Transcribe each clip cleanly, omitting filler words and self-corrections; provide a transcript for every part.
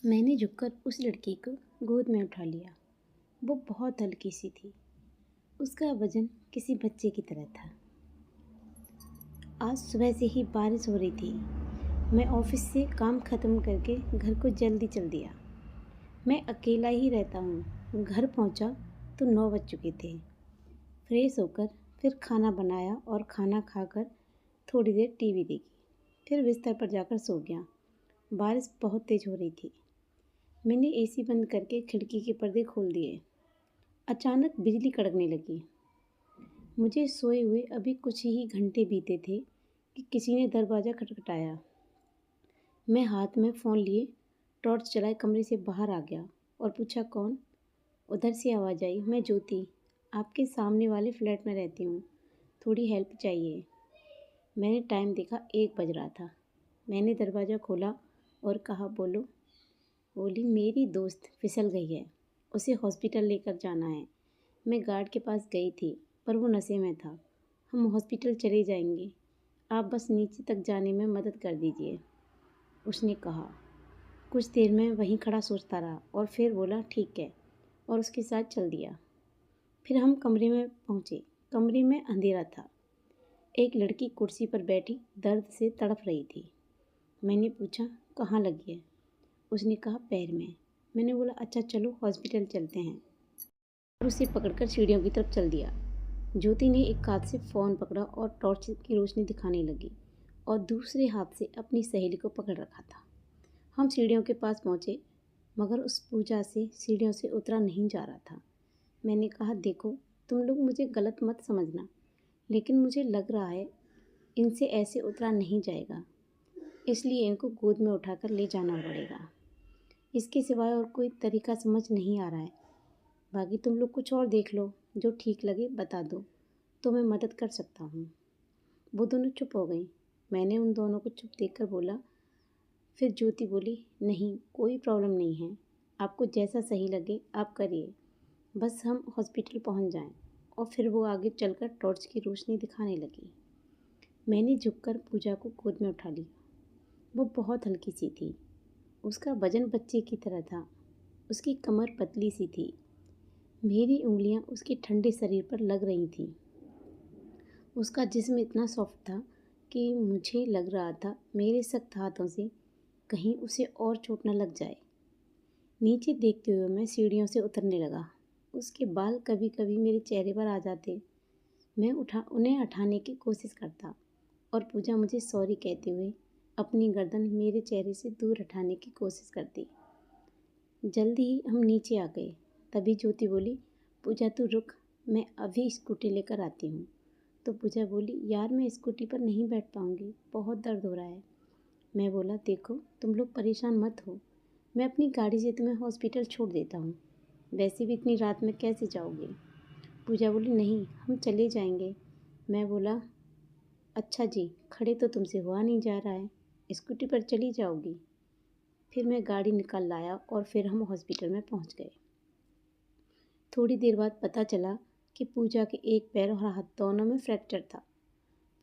मैंने झुककर उस लड़की को गोद में उठा लिया। वो बहुत हल्की सी थी। उसका वजन किसी बच्चे की तरह था। आज सुबह से ही बारिश हो रही थी। मैं ऑफिस से काम ख़त्म करके घर को जल्दी चल दिया। मैं अकेला ही रहता हूँ। घर पहुँचा तो 9 बज चुके थे। फ्रेश होकर फिर खाना बनाया और खाना खाकर थोड़ी देर टीवी देखी। फिर बिस्तर पर जाकर सो गया। बारिश बहुत तेज़ हो रही थी। मैंने एसी बंद करके खिड़की के पर्दे खोल दिए। अचानक बिजली कड़कने लगी। मुझे सोए हुए अभी कुछ ही घंटे बीते थे कि किसी ने दरवाज़ा खटखटाया। मैं हाथ में फ़ोन लिए टॉर्च चलाए कमरे से बाहर आ गया और पूछा कौन। उधर से आवाज़ आई, मैं ज्योति, आपके सामने वाले फ्लैट में रहती हूँ, थोड़ी हेल्प चाहिए। मैंने टाइम देखा, 1 बज रहा था। मैंने दरवाज़ा खोला और कहा बोलो। बोली मेरी दोस्त फिसल गई है, उसे हॉस्पिटल लेकर जाना है। मैं गार्ड के पास गई थी पर वो नशे में था। हम हॉस्पिटल चले जाएंगे, आप बस नीचे तक जाने में मदद कर दीजिए, उसने कहा। कुछ देर में वहीं खड़ा सोचता रहा और फिर बोला ठीक है, और उसके साथ चल दिया। फिर हम कमरे में पहुँचे। कमरे में अंधेरा था। एक लड़की कुर्सी पर बैठी दर्द से तड़प रही थी। मैंने पूछा कहाँ लगी है। उसने कहा पैर में। मैंने बोला अच्छा चलो हॉस्पिटल चलते हैं, और उसे पकड़कर सीढ़ियों की तरफ चल दिया। ज्योति ने एक हाथ से फ़ोन पकड़ा और टॉर्च की रोशनी दिखाने लगी और दूसरे हाथ से अपनी सहेली को पकड़ रखा था। हम सीढ़ियों के पास पहुँचे मगर उस पूजा से सीढ़ियों से उतरा नहीं जा रहा था। मैंने कहा देखो तुम लोग मुझे गलत मत समझना, लेकिन मुझे लग रहा है इनसे ऐसे उतरा नहीं जाएगा, इसलिए इनको गोद में उठाकर ले जाना पड़ेगा। इसके सिवाय और कोई तरीका समझ नहीं आ रहा है। बाकी तुम लोग कुछ और देख लो, जो ठीक लगे बता दो तो मैं मदद कर सकता हूँ। वो दोनों चुप हो गई। मैंने उन दोनों को चुप देखकर बोला। फिर ज्योति बोली नहीं कोई प्रॉब्लम नहीं है, आपको जैसा सही लगे आप करिए, बस हम हॉस्पिटल पहुँच जाएं। और फिर वो आगे चलकर टॉर्च की रोशनी दिखाने लगी। मैंने झुककर पूजा को गोद में उठा लिया। वो बहुत हल्की सी थी। उसका वजन बच्चे की तरह था। उसकी कमर पतली सी थी। मेरी उंगलियां उसके ठंडे शरीर पर लग रही थीं। उसका जिस्म इतना सॉफ्ट था कि मुझे लग रहा था मेरे सख्त हाथों से कहीं उसे और चोट न लग जाए। नीचे देखते हुए मैं सीढ़ियों से उतरने लगा। उसके बाल कभी कभी मेरे चेहरे पर आ जाते। मैं उन्हें उठाने की कोशिश करता और पूजा मुझे सॉरी कहते हुए अपनी गर्दन मेरे चेहरे से दूर हटाने की कोशिश करती। जल्दी ही हम नीचे आ गए। तभी ज्योति बोली पूजा तू रुक, मैं अभी स्कूटी लेकर आती हूँ। तो पूजा बोली यार मैं स्कूटी पर नहीं बैठ पाऊँगी, बहुत दर्द हो रहा है। मैं बोला देखो तुम लोग परेशान मत हो, मैं अपनी गाड़ी से तुम्हें हॉस्पिटल छोड़ देता हूँ, वैसे भी इतनी रात में कैसे जाओगे। पूजा बोली नहीं हम चले जाएंगे। मैं बोला अच्छा जी, खड़े तो तुमसे हुआ नहीं जा रहा है, स्कूटी पर चली जाओगी। फिर मैं गाड़ी निकाल लाया और फिर हम हॉस्पिटल में पहुंच गए। थोड़ी देर बाद पता चला कि पूजा के एक पैर और हाथ दोनों में फ्रैक्चर था।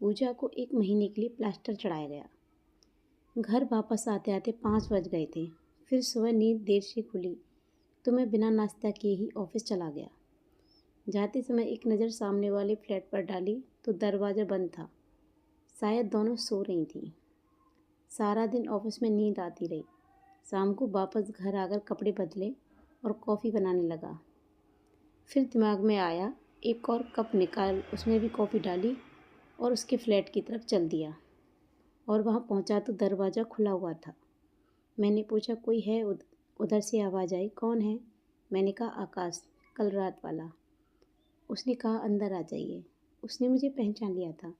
पूजा को 1 महीने के लिए प्लास्टर चढ़ाया गया। घर वापस आते आते 5 बज गए थे। फिर सुबह नींद देर से खुली तो मैं बिना नाश्ता किए ही ऑफिस चला गया। जाते समय एक नज़र सामने वाले फ्लैट पर डाली तो दरवाज़ा बंद था। शायद दोनों सो रही थीं। सारा दिन ऑफिस में नींद आती रही। शाम को वापस घर आकर कपड़े बदले और कॉफ़ी बनाने लगा। फिर दिमाग में आया एक और कप निकाल उसमें भी कॉफ़ी डाली और उसके फ्लैट की तरफ चल दिया। और वहाँ पहुँचा तो दरवाज़ा खुला हुआ था। मैंने पूछा कोई है उधर से आवाज़ आई कौन है। मैंने कहा आकाश, कल रात वाला। उसने कहा अंदर आ जाइए। उसने मुझे पहचान लिया था।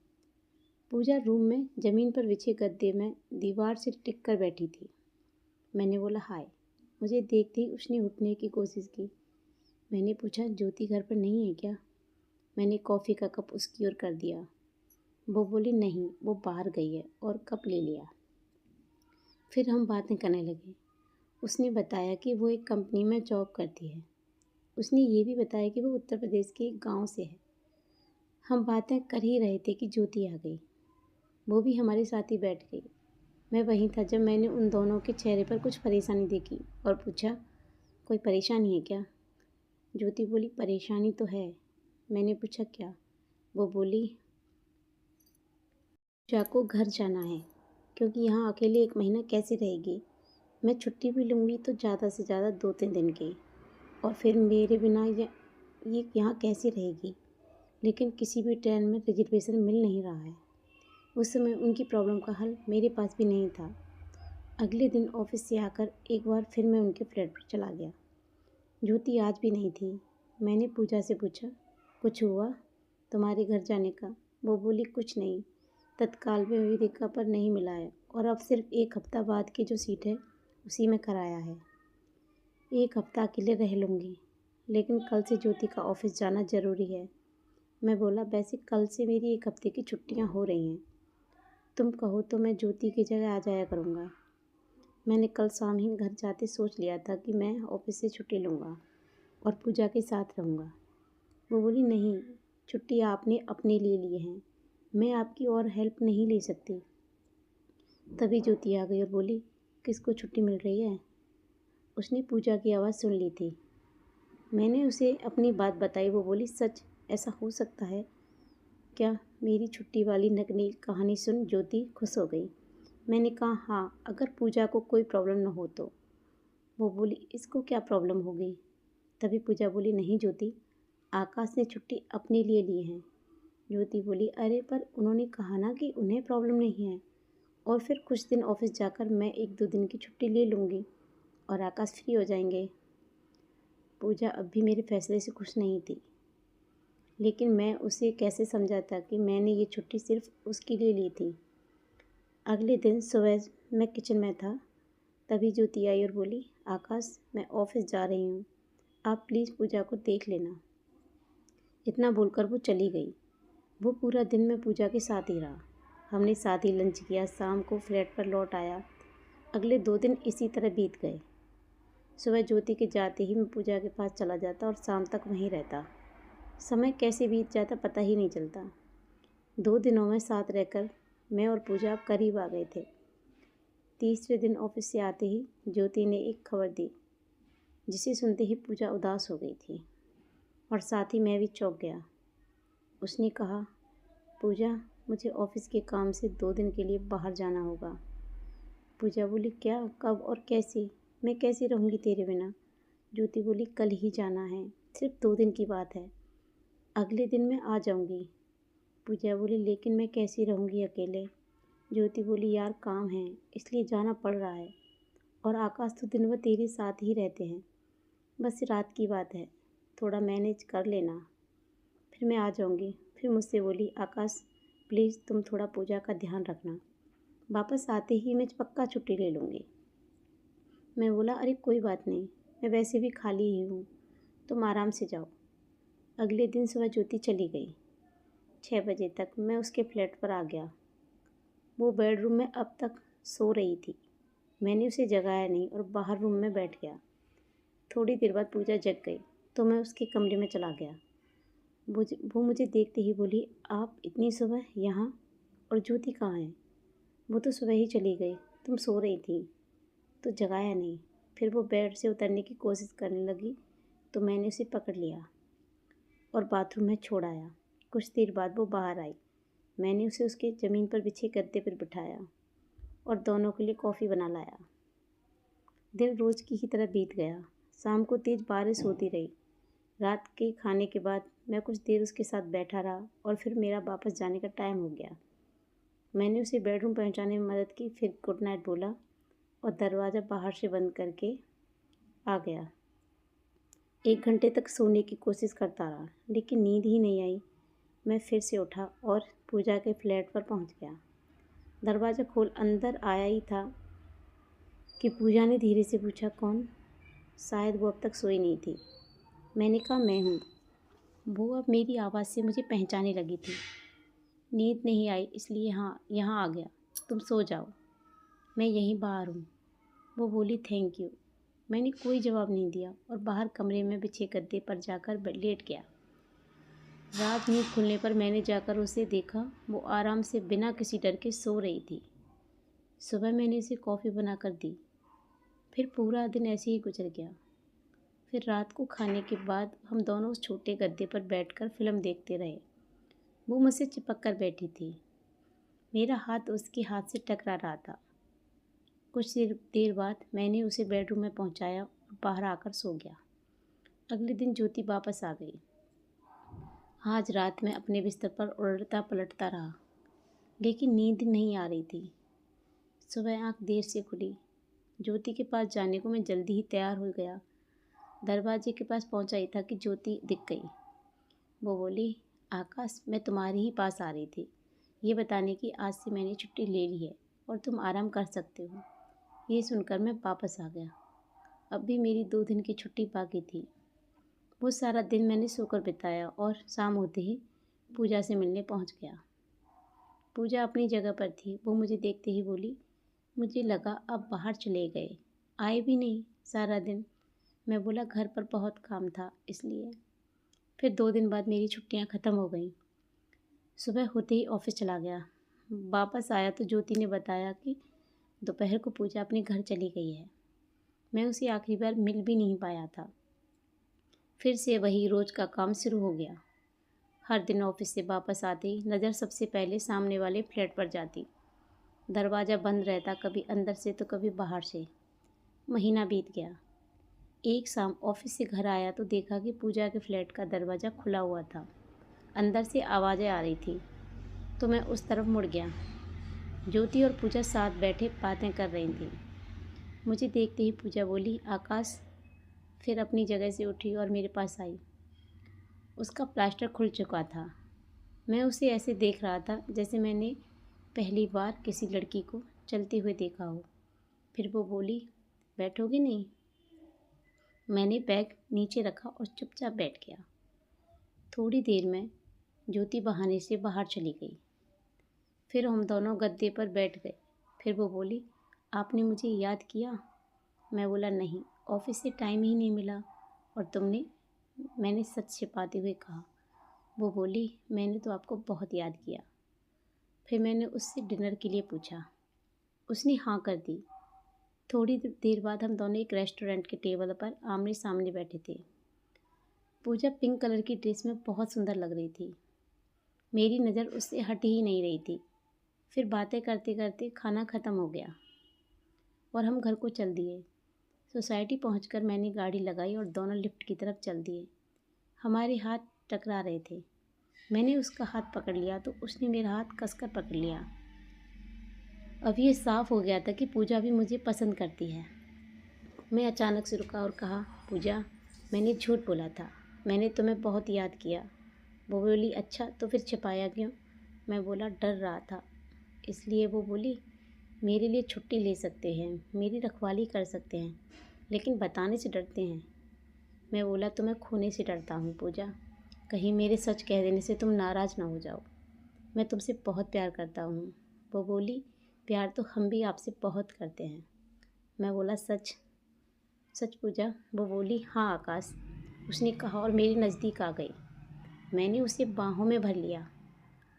पूजा रूम में ज़मीन पर बिछे गद्दे में दीवार से टिक कर बैठी थी। मैंने बोला हाय। मुझे देखते ही उसने उठने की कोशिश की। मैंने पूछा ज्योति घर पर नहीं है क्या। मैंने कॉफ़ी का कप उसकी ओर कर दिया। वो बोली नहीं, वो बाहर गई है, और कप ले लिया। फिर हम बातें करने लगे। उसने बताया कि वो एक कंपनी में जॉब करती है। उसने ये भी बताया कि वो उत्तर प्रदेश के एक गांव से है। हम बातें कर ही रहे थे कि ज्योति आ गई। वो भी हमारे साथ ही बैठ गई। मैं वहीं था जब मैंने उन दोनों के चेहरे पर कुछ परेशानी देखी और पूछा, कोई परेशानी है क्या? ज्योति बोली, परेशानी तो है। मैंने पूछा, क्या? वो बोली, पूजा को घर जाना है क्योंकि यहाँ अकेले 1 महीना कैसे रहेगी। मैं छुट्टी भी लूँगी तो ज़्यादा से ज़्यादा 2-3 दिन की, और फिर मेरे बिना ये यहाँ कैसे रहेगी। लेकिन किसी भी ट्रेन में रिजर्वेशन मिल नहीं रहा है। उस समय उनकी प्रॉब्लम का हल मेरे पास भी नहीं था। अगले दिन ऑफिस से आकर एक बार फिर मैं उनके फ्लैट पर चला गया। ज्योति आज भी नहीं थी। मैंने पूजा से पूछा, कुछ हुआ तुम्हारे घर जाने का? वो बोली, कुछ नहीं, तत्काल में वेदिका पर नहीं मिला है और अब सिर्फ 1 हफ्ता बाद की जो सीट है उसी में कराया है। 1 हफ्ता अकेले रह लूँगी, लेकिन कल से ज्योति का ऑफिस जाना ज़रूरी है। मैं बोला, वैसे कल से मेरी 1 हफ्ते की छुट्टियाँ हो रही हैं। तुम कहो तो मैं ज्योति की जगह आ जाया करूँगा। मैंने कल शाम ही घर जाते सोच लिया था कि मैं ऑफिस से छुट्टी लूँगा और पूजा के साथ रहूँगा। वो बोली, नहीं, छुट्टी आपने अपने लिए ली है, मैं आपकी और हेल्प नहीं ले सकती। तभी ज्योति आ गई और बोली, किसको छुट्टी मिल रही है? उसने पूजा की आवाज़ सुन ली थी। मैंने उसे अपनी बात बताई। वो बोली, सच? ऐसा हो सकता है क्या? मेरी छुट्टी वाली नकली कहानी सुन ज्योति खुश हो गई। मैंने कहा, हाँ, अगर पूजा को कोई प्रॉब्लम न हो तो। वो बोली, इसको क्या प्रॉब्लम हो गई? तभी पूजा बोली, नहीं ज्योति, आकाश ने छुट्टी अपने लिए ली है। ज्योति बोली, अरे पर उन्होंने कहा ना कि उन्हें प्रॉब्लम नहीं है, और फिर कुछ दिन ऑफिस जाकर मैं 1-2 दिन की छुट्टी ले लूँगी और आकाश फ्री हो जाएंगे। पूजा अब भी मेरे फैसले से खुश नहीं थी, लेकिन मैं उसे कैसे समझाता कि मैंने ये छुट्टी सिर्फ उसके लिए ली थी। अगले दिन सुबह मैं किचन में था, तभी ज्योति आई और बोली, आकाश, मैं ऑफिस जा रही हूँ, आप प्लीज़ पूजा को देख लेना। इतना बोलकर वो चली गई। वो पूरा दिन मैं पूजा के साथ ही रहा। हमने साथ ही लंच किया, शाम को फ्लैट पर लौट आया। अगले 2 दिन इसी तरह बीत गए। सुबह ज्योति के जाते ही मैं पूजा के पास चला जाता और शाम तक वहीं रहता। समय कैसे बीत जाता पता ही नहीं चलता। 2 दिनों में साथ रहकर मैं और पूजा करीब आ गए थे। तीसरे दिन ऑफिस से आते ही ज्योति ने एक खबर दी, जिसे सुनते ही पूजा उदास हो गई थी और साथ ही मैं भी चौंक गया। उसने कहा, पूजा, मुझे ऑफिस के काम से 2 दिन के लिए बाहर जाना होगा। पूजा बोली, क्या, कब और कैसे? मैं कैसे रहूँगी तेरे बिना? ज्योति बोली, कल ही जाना है, सिर्फ 2 दिन की बात है, अगले दिन मैं आ जाऊँगी। पूजा बोली, लेकिन मैं कैसे रहूँगी अकेले? ज्योति बोली, यार काम है इसलिए जाना पड़ रहा है, और आकाश तो दिन भर तेरे साथ ही रहते हैं, बस रात की बात है, थोड़ा मैनेज कर लेना, फिर मैं आ जाऊँगी। फिर मुझसे बोली, आकाश प्लीज़ तुम थोड़ा पूजा का ध्यान रखना, वापस आते ही मैं पक्का छुट्टी ले लूँगी। मैं बोला, अरे कोई बात नहीं, मैं वैसे भी खाली ही हूँ, तुम आराम से जाओ। अगले दिन सुबह ज्योति चली गई। 6 बजे तक मैं उसके फ्लैट पर आ गया। वो बेडरूम में अब तक सो रही थी। मैंने उसे जगाया नहीं और बाहर रूम में बैठ गया। थोड़ी देर बाद पूजा जग गई तो मैं उसके कमरे में चला गया। वो मुझे देखते ही बोली, आप इतनी सुबह यहाँ, और ज्योति कहाँ है? वो तो सुबह ही चली गई, तुम सो रही थी तो जगाया नहीं। फिर वो बेड से उतरने की कोशिश करने लगी तो मैंने उसे पकड़ लिया और बाथरूम में छोड़ आया। कुछ देर बाद वो बाहर आई। मैंने उसे उसके ज़मीन पर बिछे गद्दे पर बिठाया और दोनों के लिए कॉफ़ी बना लाया। दिन रोज़ की ही तरह बीत गया। शाम को तेज़ बारिश होती रही। रात के खाने के बाद मैं कुछ देर उसके साथ बैठा रहा और फिर मेरा वापस जाने का टाइम हो गया। मैंने उसे बेडरूम पहुंचाने में मदद की, फिर गुड नाइट बोला और दरवाज़ा बाहर से बंद करके आ गया। 1 घंटे तक सोने की कोशिश करता रहा, लेकिन नींद ही नहीं आई। मैं फिर से उठा और पूजा के फ्लैट पर पहुंच गया। दरवाज़ा खोल अंदर आया ही था कि पूजा ने धीरे से पूछा, कौन? शायद वो अब तक सोई नहीं थी। मैंने कहा, मैं हूँ। वो अब मेरी आवाज़ से मुझे पहचानने लगी थी। नींद नहीं आई इसलिए यहाँ आ गया, तुम सो जाओ, मैं यहीं बाहर हूँ। वो बोली, थैंक यू। मैंने कोई जवाब नहीं दिया और बाहर कमरे में बिछे गद्दे पर जाकर लेट गया। रात नींद खुलने पर मैंने जाकर उसे देखा। वो आराम से बिना किसी डर के सो रही थी। सुबह मैंने उसे कॉफ़ी बनाकर दी। फिर पूरा दिन ऐसे ही गुजर गया। फिर रात को खाने के बाद हम दोनों उस छोटे गद्दे पर बैठकर फिल्म देखते रहे। वो मुझसे चिपक कर बैठी थी। मेरा हाथ उसके हाथ से टकरा रहा था। कुछ देर बाद मैंने उसे बेडरूम में पहुंचाया और बाहर आकर सो गया। अगले दिन ज्योति वापस आ गई। आज रात मैं अपने बिस्तर पर उलटता पलटता रहा, लेकिन नींद नहीं आ रही थी। सुबह आँख देर से खुली। ज्योति के पास जाने को मैं जल्दी ही तैयार हो गया। दरवाजे के पास पहुंचा ही था कि ज्योति दिख गई। वो बोली, आकाश, मैं तुम्हारे ही पास आ रही थी, ये बताने की आज से मैंने छुट्टी ले ली है और तुम आराम कर सकते हो। ये सुनकर मैं वापस आ गया। अब भी मेरी 2 दिन की छुट्टी बाकी थी। वो सारा दिन मैंने सोकर बिताया और शाम होते ही पूजा से मिलने पहुंच गया। पूजा अपनी जगह पर थी। वो मुझे देखते ही बोली, मुझे लगा अब बाहर चले गए, आए भी नहीं सारा दिन। मैं बोला, घर पर बहुत काम था इसलिए। फिर 2 दिन बाद मेरी छुट्टियां ख़त्म हो गईं। सुबह होते ही ऑफिस चला गया। वापस आया तो ज्योति ने बताया कि दोपहर को पूजा अपने घर चली गई है। मैं उसे आखिरी बार मिल भी नहीं पाया था। फिर से वही रोज़ का काम शुरू हो गया। हर दिन ऑफिस से वापस आते ही नज़र सबसे पहले सामने वाले फ्लैट पर जाती। दरवाज़ा बंद रहता, कभी अंदर से तो कभी बाहर से। महीना बीत गया। एक शाम ऑफिस से घर आया तो देखा कि पूजा के फ्लैट का दरवाज़ा खुला हुआ था। अंदर से आवाज़ें आ रही थी तो मैं उस तरफ मुड़ गया। ज्योति और पूजा साथ बैठे बातें कर रही थी। मुझे देखते ही पूजा बोली, आकाश। फिर अपनी जगह से उठी और मेरे पास आई। उसका प्लास्टर खुल चुका था। मैं उसे ऐसे देख रहा था जैसे मैंने पहली बार किसी लड़की को चलते हुए देखा हो। फिर वो बोली, बैठोगी नहीं? मैंने बैग नीचे रखा और चुपचाप बैठ गया। थोड़ी देर में ज्योति बहाने से बाहर चली गई। फिर हम दोनों गद्दे पर बैठ गए। फिर वो बोली, आपने मुझे याद किया? मैं बोला, नहीं, ऑफिस से टाइम ही नहीं मिला। और तुमने? मैंने सच छिपाते हुए कहा। वो बोली, मैंने तो आपको बहुत याद किया। फिर मैंने उससे डिनर के लिए पूछा। उसने हाँ कर दी। थोड़ी देर बाद हम दोनों एक रेस्टोरेंट के टेबल पर आमने सामने बैठे थे। पूजा पिंक कलर की ड्रेस में बहुत सुंदर लग रही थी। मेरी नज़र उससे हट ही नहीं रही थी। फिर बातें करते करते खाना ख़त्म हो गया और हम घर को चल दिए। सोसाइटी पहुंचकर मैंने गाड़ी लगाई और दोनों लिफ्ट की तरफ चल दिए। हमारे हाथ टकरा रहे थे। मैंने उसका हाथ पकड़ लिया तो उसने मेरा हाथ कसकर पकड़ लिया। अब ये साफ हो गया था कि पूजा भी मुझे पसंद करती है। मैं अचानक से रुका और कहा, पूजा, मैंने झूठ बोला था, मैंने तुम्हें बहुत याद किया। वो बोली, अच्छा, तो फिर छिपाया क्यों? मैं बोला, डर रहा था इसलिए। वो बोली, मेरे लिए छुट्टी ले सकते हैं, मेरी रखवाली कर सकते हैं, लेकिन बताने से डरते हैं। मैं बोला, तो मैं खोने से डरता हूँ पूजा। कहीं मेरे सच कह देने से तुम नाराज़ ना हो जाओ। मैं तुमसे बहुत प्यार करता हूँ। वो बोली, प्यार तो हम भी आपसे बहुत करते हैं। मैं बोला, सच? सच पूजा? वो बोली, हाँ आकाश। उसने कहा और मेरे नज़दीक आ गई। मैंने उसे बाहों में भर लिया।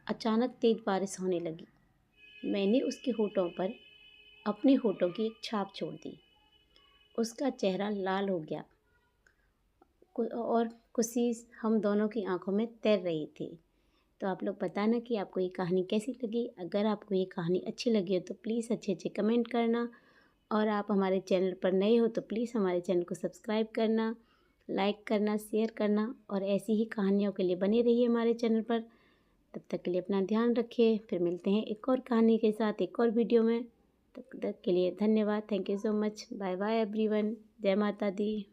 अचानक तेज़ बारिश होने लगी। मैंने उसके होठों पर अपने होठों की एक छाप छोड़ दी। उसका चेहरा लाल हो गया और खुशी हम दोनों की आंखों में तैर रही थी। तो आप लोग बताना कि आपको ये कहानी कैसी लगी। अगर आपको ये कहानी अच्छी लगी हो तो प्लीज़ अच्छे अच्छे कमेंट करना, और आप हमारे चैनल पर नए हो तो प्लीज़ हमारे चैनल को सब्सक्राइब करना, लाइक करना, शेयर करना, और ऐसी ही कहानियों के लिए बने रहिए हमारे चैनल पर। तब तक के लिए अपना ध्यान रखिए। फिर मिलते हैं एक और कहानी के साथ एक और वीडियो में। तब तक के लिए धन्यवाद। Thank you so much. Bye bye everyone. जय माता दी।